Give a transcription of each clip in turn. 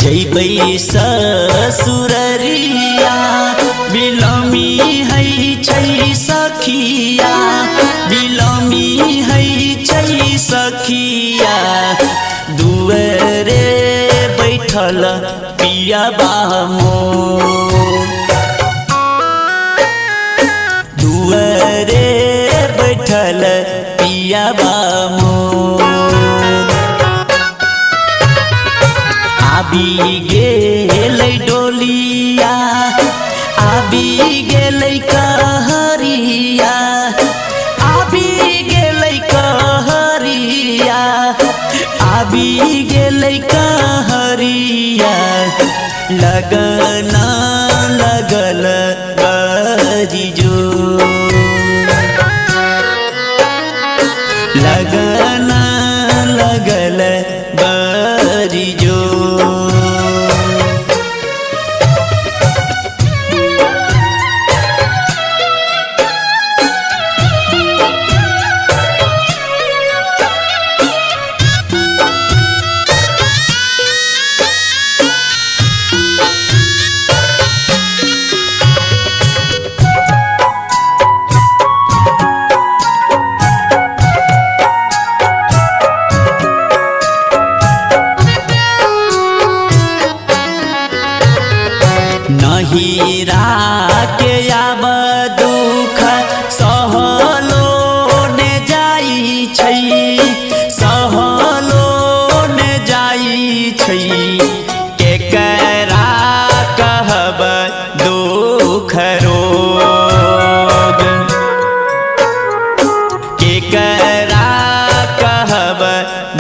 जैबै ससुररिया बिलमी है छै सखिया, बिलमी है छै सखिया। दुअरे बैठल पिया मोर, दुअरे बैठल पिया मोर। आबि गेलै डोलिया, आबि गेलै कहरिया, आबि गेलै कहरिया, आबि गेलै कहरिया। लगन लगल बरी जोर, लगन लगल बरी जोर। नहिरा के आब दुख सहलो ने जाई छै, सहलो ने जाई छै। केकरा कहब दुख रोग, केकरा कहब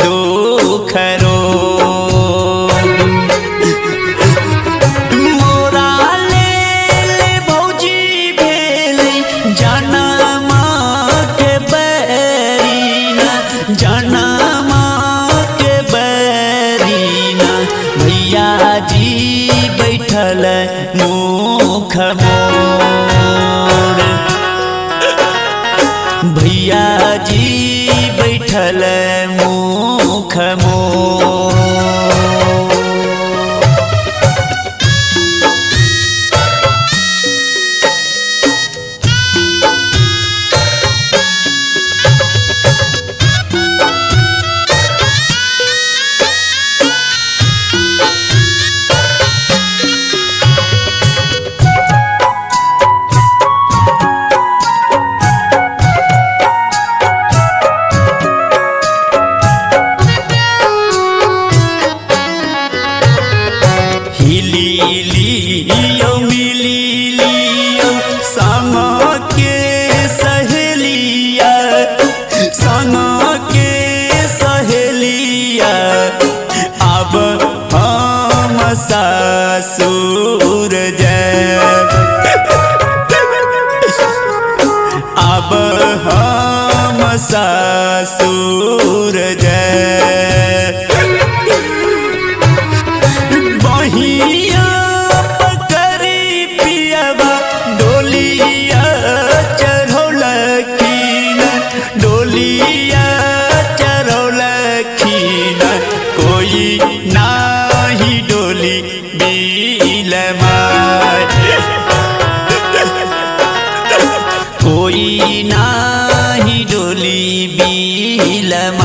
दुख रोग। जनमा के बैरीना भैया जी बैठल मुख मोर, भैया जी बैठल मुख मोर। लियो मिली लियो संग के सहेलिया, संग के सहेलिया। अब हम ससुर जैब, अब हम ससुर जैब। बहिया पकड़ी पियबा डोलिया चढ़ौलखिन, डोलिया चढ़ौलखिन। कोई नाही डोली बिलमाय, कोई नाही डोली बिलमाय।